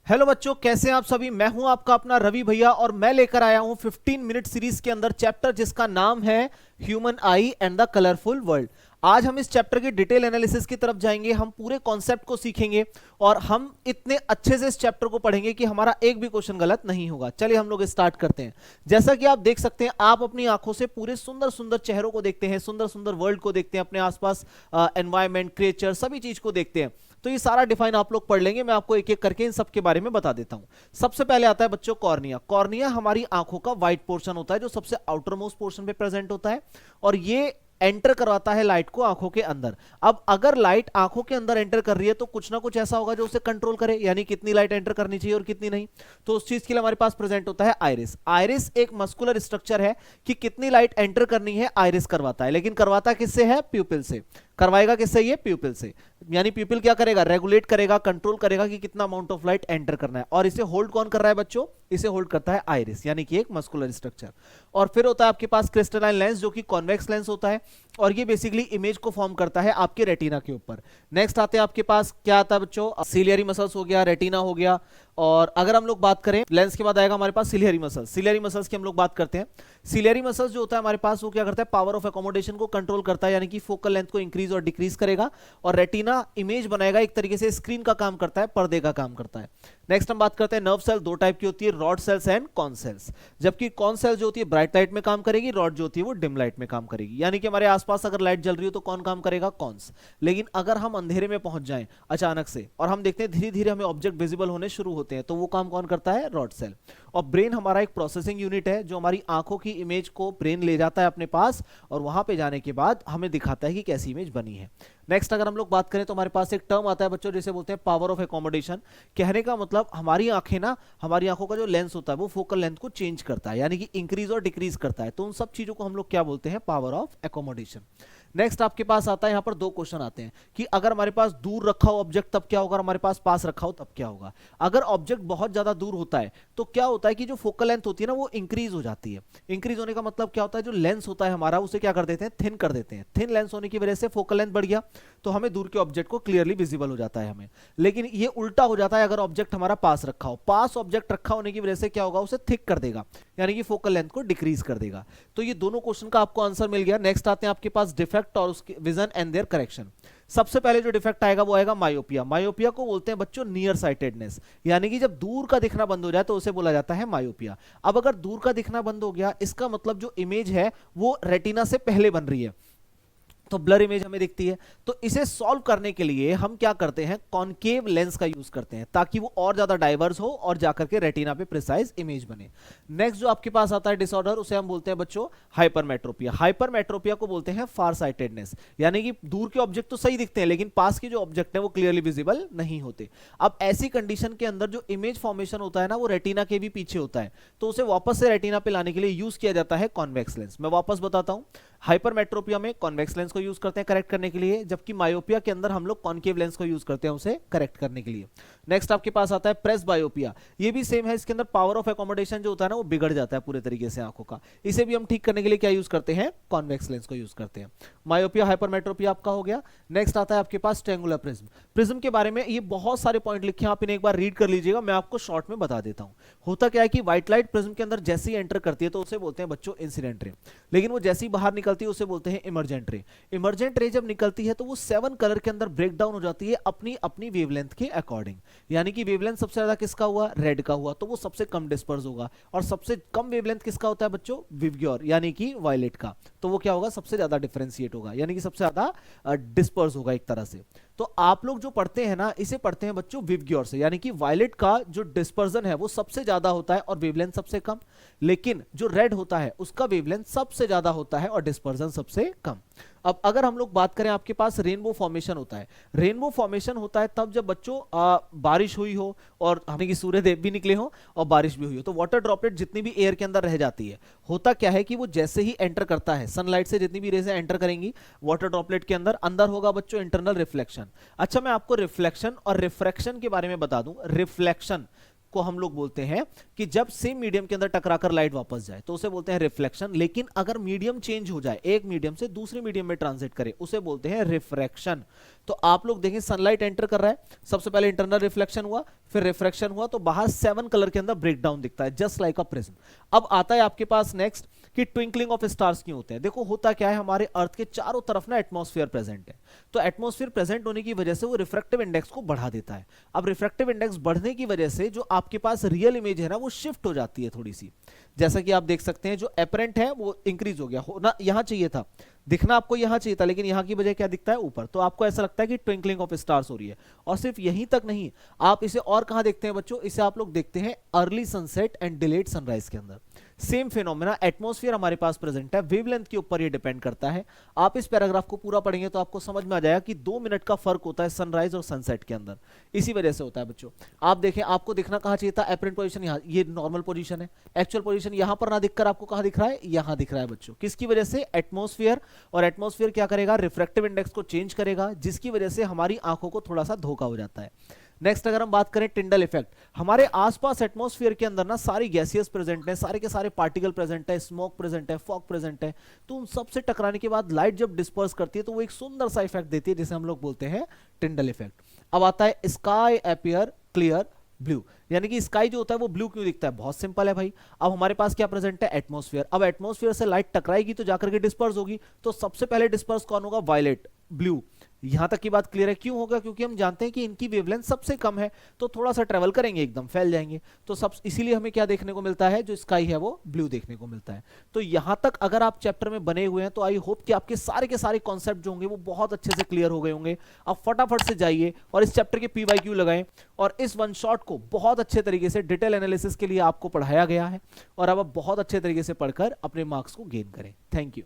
Hello बच्चों, कैसे हैं आप सभी। मैं हूं आपका अपना रवि भैया और मैं लेकर आया हूं 15 मिनट सीरीज के अंदर चैप्टर जिसका नाम है human I and the colourful world. आज हम इस चैप्टर की डिटेल एनालिसिस की तरफ जाएंगे, हम पूरे कॉन्सेप्ट को सीखेंगे और हम इतने अच्छे से इस चैप्टर को पढ़ेंगे कि हमारा एक भी क्वेश्चन गलत नहीं होगा। चलिए हम लोग स्टार्ट करते हैं। जैसा कि आप देख सकते हैं, आप अपनी आंखों से पूरे सुंदर सुंदर चेहरों को देखते हैं, सुंदर सुंदर वर्ल्ड को देखते हैं, अपने आसपास एनवायरमेंट, क्रिएचर, सभी चीज को देखते हैं। तो ये सारा डिफाइन आप लोग पढ़ लेंगे, मैं आपको एक एक करके इन सब के बारे में बता देता हूं। सबसे पहले आता है बच्चों कॉर्निया। कॉर्निया हमारी आंखों का व्हाइट पोर्शन होता है जो सबसे आउटर मोस्ट पोर्शन पे प्रेजेंट होता है और ये एंटर करवाता है लाइट को आंखों के अंदर। अब अगर लाइट आंखों के अंदर एंटर कर रही है तो कुछ ना कुछ ऐसा होगा जो उसे कंट्रोल करे, यानी कितनी लाइट एंटर करनी चाहिए और कितनी नहीं। तो उस चीज के लिए हमारे पास प्रेजेंट होता है आइरिस। आइरिस एक मस्कुलर स्ट्रक्चर है कि कितनी लाइट एंटर करनी है आइरिस करवाता है, लेकिन करवाता किससे है? प्यूपिल से। करवाएगा किससे? ये प्यूपिल से। यानी प्यूपिल क्या करेगा? रेगुलेट करेगा, कंट्रोल करेगा कि कितना अमाउंट ऑफ लाइट एंटर करना है। और इसे होल्ड कौन कर रहा है बच्चों? इसे होल्ड करता है आइरिस, यानी कि एक मस्कुलर स्ट्रक्चर। और फिर होता है आपके पास क्रिस्टलाइन लेंस जो कि कॉन्वेक्स लेंस होता है और ये बेसिकली इमेज को फॉर्म करता है आपके रेटिना के ऊपर। नेक्स्ट आते हैं आपके पास, क्या आता है बच्चों? सिलियरी मसल्स हो गया, रेटिना हो गया। और अगर हम लोग बात करें लेंस के बाद आएगा हमारे पास सिलियरी मसल्स। सिलियरी मसल्स की हम लोग बात करते हैं। सिलियरी मसल्स जो होता है हमारे पास वो क्या करता है? पावर ऑफ एकोमोडेशन को कंट्रोल करता है, यानी कि फोकल लेंथ को इंक्रीज और डिक्रीज करेगा। और रेटिना इमेज बनाएगा, एक तरीके से स्क्रीन का काम करता है, पर्दे का काम करता है। नेक्स्ट हम बात करते हैं नर्व सेल। दो टाइप की होती है, rod cells and cone cells. जबकि कॉन सेल जो होती है ब्राइट लाइट में काम करेगी, रॉड जो होती है वो डिम लाइट में काम करेगी। यानी कि हमारे आसपास अगर लाइट जल रही हो तो कौन काम करेगा? कॉन्स। लेकिन अगर हम अंधेरे में पहुंच जाएं अचानक से और हम देखते हैं धीरे धीरे हमें ऑब्जेक्ट विजिबल होने शुरू होते हैं, तो वो काम कौन करता है? Rod cell. और ब्रेन हमारा एक प्रोसेसिंग यूनिट है जो हमारी आंखों की इमेज को ब्रेन ले जाता है अपने पास और वहां पे जाने के बाद हमें दिखाता है कि कैसी इमेज बनी है। नेक्स्ट अगर हम लोग बात करें तो हमारे पास एक टर्म आता है बच्चों जिसे बोलते हैं पावर ऑफ एकोमोडेशन। कहने का मतलब हमारी आंखें ना, हमारी आंखों का जो लेंस होता है वो फोकल लेंथ को चेंज करता है, यानी कि इंक्रीज और डिक्रीज करता है। तो उन सब चीजों को हम लोग क्या बोलते हैं? Power of accommodation. नेक्स्ट आपके पास आता है, यहां पर दो क्वेश्चन आते हैं कि अगर हमारे पास दूर रखा हो ऑब्जेक्ट तब क्या होगा, हमारे पास पास रखा हो तब क्या होगा। अगर ऑब्जेक्ट बहुत ज्यादा दूर होता है तो क्या होता है कि जो फोकल लेंथ होती है ना वो इंक्रीज हो जाती है। इंक्रीज होने का मतलब क्या होता है? जो लेंस होता है हमारा उसे क्या कर देते हैं? थिन कर देते हैं। थिन लेंस होने की वजह से फोकल लेंथ बढ़ गया तो हमें दूर के ऑब्जेक्ट को क्लियरली विजिबल हो जाता है हमें। लेकिन ये उल्टा हो जाता है अगर ऑब्जेक्ट हमारा पास रखा हो। पास ऑब्जेक्ट रखा होने की वजह से क्या होगा? उसे थिक कर देगा, यानी कि फोकल लेंथ को डिक्रीज कर देगा। तो ये दोनों क्वेश्चन का आपको आंसर मिल गया। नेक्स्ट आते हैं आपके पास डिफेक्ट और उसके विजन एंड देयर करेक्शन। सबसे पहले जो डिफेक्ट आएगा वो आएगा मायोपिया। मायोपिया को बोलते हैं बच्चों नियर साइटेडनेस, यानी कि जब दूर का दिखना बंद हो जाए तो उसे बोला जाता है मायोपिया। अब अगर दूर का दिखना बंद हो गया इसका मतलब जो इमेज है वो रेटिना से पहले बन रही है तो ब्लर इमेज हमें दिखती है। तो इसे सॉल्व करने के लिए हम क्या करते हैं? कॉनकेव लेंस का यूज करते हैं ताकि वो और ज्यादा डाइवर्स हो और जाकर के रेटिना पे प्रिसाइज इमेज बने। नेक्स्ट जो आपके पास आता है डिसऑर्डर उसे हम बोलते हैं बच्चों हाइपरमेट्रोपिया। हाइपरमेट्रोपिया को बोलते हैं फार साइटेडनेस, यानी कि दूर के ऑब्जेक्ट तो सही दिखते हैं लेकिन पास के जो ऑब्जेक्ट है वो क्लियरली विजिबल नहीं होते। अब ऐसी कंडीशन के अंदर जो इमेज फॉर्मेशन होता है ना वो रेटिना के भी पीछे होता है, तो उसे वापस से रेटिना पे लाने के लिए यूज किया जाता है कॉन्वेक्स लेंस। मैं वापस बताता हूं, हाइपरमेट्रोपिया में कॉन्वेक्स लेंस को यूज करते हैं करेक्ट करने के लिए, जबकि मायोपिया के अंदर हम लोग कॉनकेव लेंस को यूज करते हैं उसे करेक्ट करने के लिए। नेक्स्ट आपके पास आता है प्रेस बायोपिया। ये भी सेम है, इसके अंदर पावर ऑफ एकोमोडेशन जो होता है ना वो बिगड़ जाता है पूरे तरीके से आंखों का। इसे भी हम ठीक करने के लिए क्या यूज करते हैं? कॉन्वेक्स लेंस को यूज करते हैं। मायोपिया हाइपरमेट्रोपिया आपका हो गया। नेक्स्ट आता है आपके पास ट्रायंगुलर प्रिज्म। प्रिज्म के बारे में ये बहुत सारे पॉइंट लिखे हैं, आप इन्हें एक बार रीड कर लीजिएगा, मैं आपको शॉर्ट में बता देता हूं। होता क्या है कि व्हाइट लाइट प्रिज्म के अंदर जैसे ही एंटर करती है तो उसे बोलते हैं बच्चों इंसिडेंट रे, लेकिन वो जैसे ही बाहर निकलती है उसे बोलते हैं इमर्जेंट रे। इमर्जेंट रे जब निकलती है तो वो 7 कलर के अंदर ब्रेक डाउन हो जाती है अपनी अपनी वेवलेंथ के अकॉर्डिंग, यानी कि वेवलेंथ सबसे ज्यादा किसका हुआ? रेड का हुआ, तो वो सबसे कम डिस्पर्स होगा। और सबसे कम वेवलेंथ किसका होता है बच्चों? विवग्योर, यानी कि वायलेट का, तो वो क्या होगा? सबसे ज्यादा डिफरेंशिएट होगा, यानी कि सबसे ज्यादा डिस्पर्स होगा एक तरह से। तो आप लोग जो पढ़ते हैं ना इसे पढ़ते हैं बच्चों विवग्योर से, यानी कि वायलेट का जो डिस्पर्जन है वो सबसे ज्यादा होता है और वेवलेंथ सबसे कम, लेकिन जो रेड होता है उसका वेवलेंथ सबसे ज्यादा होता है और डिस्पर्जन सबसे कम। अब अगर हम लोग बात करें आपके पास रेनबो फॉर्मेशन होता है। रेनबो फॉर्मेशन होता है तब जब बच्चों बारिश हुई हो और हमें की सूर्यदेव भी निकले हो और बारिश भी हुई हो, तो वाटर ड्रॉपलेट जितनी भी एयर के अंदर रह जाती है, होता क्या है कि वो जैसे ही एंटर करता है सनलाइट से जितनी भी रेज़ एंटर करेंगी वाटर ड्रॉपलेट के अंदर, अंदर होगा बच्चों इंटरनल रिफ्लेक्शन। अच्छा मैं आपको रिफ्लेक्शन और रिफ्रैक्शन के बारे में बता दूं। रिफ्लेक्शन को हम लोग बोलते हैं कि जब सेम मीडियम के अंदर टकराकर लाइट वापस जाए तो उसे बोलते हैं रिफ्लेक्शन। लेकिन अगर मीडियम चेंज हो जाए, एक मीडियम से दूसरे मीडियम में ट्रांजिट करे, उसे बोलते हैं रिफ्रैक्शन। तो आप लोग देखें सनलाइट एंटर कर रहा है, सबसे पहले इंटरनल रिफ्लेक्शन हुआ, फिर रिफ्रैक्शन हुआ, तो बाहर 7 कलर के अंदर ब्रेकडाउन दिखता है जस्ट लाइक अ प्रिज्म। अब आता है आपके पास नेक्स्ट कि ट्विंकलिंग ऑफ स्टार्स क्यों होते हैं। देखो होता क्या है, हमारे अर्थ के चारों तरफ ना एटमॉस्फेयर प्रेजेंट है, तो एटमॉस्फेयर प्रेजेंट होने की वजह से वो रिफ्रैक्टिव इंडेक्स को बढ़ा देता है। अब रिफ्रैक्टिव इंडेक्स बढ़ने की वजह से जो आपके पास रियल इमेज है ना वो शिफ्ट हो जाती है थोड़ी सी। जैसा कि आप देख सकते हैं जो अपरेंट है वो इंक्रीज हो गया, होना यहां चाहिए था, दिखना आपको यहां चाहिए था, लेकिन यहां की बजाय क्या दिखता है ऊपर, तो आपको ऐसा लगता है कि ट्विंकलिंग ऑफ स्टार्स हो रही है। और सिर्फ यहीं तक नहीं, आप इसे और कहां देखते हैं बच्चों, इसे आप लोग देखते हैं early sunset and delayed sunrise के अंदर। सेम फिनोमेना, एटमॉस्फेयर हमारे पास प्रेजेंट है, वेवलेंथ के ऊपर ये डिपेंड करता है। आप इस पैराग्राफ को पूरा पढ़ेंगे तो आपको समझ में आ जाएगा कि 2 मिनट का फर्क होता है सनराइज और सनसेट के अंदर, इसी वजह से होता है बच्चों। आप देखें, आपको दिखना कहां चाहिए था, एपरेंट पोजीशन यहां, ये नॉर्मल पोजीशन है, एक्चुअल पोजीशन यहां पर ना दिखकर आपको कहां दिख रहा है, यहां दिख रहा है बच्चों। किसकी वजह से, एटमॉस्फेयर। और एटमॉस्फेयर क्या करेगा, रिफ्रैक्टिव इंडेक्स को चेंज करेगा, जिसकी वजह से हमारी आंखों को थोड़ा सा धोखा हो जाता है। नेक्स्ट अगर हम बात करें टिंडल इफेक्ट, हमारे आसपास एटमॉस्फेयर के अंदर ना सारी गैसियस प्रेजेंट है, सारे के सारे पार्टिकल प्रेजेंट है, स्मोक प्रेजेंट है, फॉग प्रेजेंट है, तो उन सब से टकराने के बाद लाइट जब डिस्पर्स करती है तो वो एक सुंदर सा इफेक्ट देती है जिसे हम लोग बोलते हैं टिंडल इफेक्ट। अब आता है स्काई अपीयर क्लियर ब्लू, यानी कि स्काई जो होता है वो ब्लू क्यों दिखता है, बहुत सिंपल है भाई। अब हमारे पास क्या प्रेजेंट है, एटमॉस्फेयर। अब एटमॉस्फेयर से लाइट टकराएगी तो जाकर के डिस्पर्स होगी, तो सबसे पहले डिस्पर्स कौन होगा, वायलेट, ब्लू। यहां तक की बात क्लियर है, क्यों होगा, क्योंकि हम जानते हैं कि इनकी वेवलेंथ सबसे कम है, तो थोड़ा सा ट्रेवल करेंगे, एकदम फैल जाएंगे, तो सब इसीलिए हमें क्या देखने को मिलता है, जो स्काई है वो ब्लू देखने को मिलता है। तो यहां तक अगर आप चैप्टर में बने हुए हैं तो आई होप कि आपके सारे के सारे कॉन्सेप्ट जो होंगे वो बहुत अच्छे से क्लियर हो गए होंगे। आप फटाफट से जाइए और इस चैप्टर के PYQ लगाएं, और इस वन शॉट को बहुत अच्छे तरीके से डिटेल एनालिसिस के लिए आपको पढ़ाया गया है, और अब आप बहुत अच्छे तरीके से पढ़कर अपने मार्क्स को गेन करें। Thank you.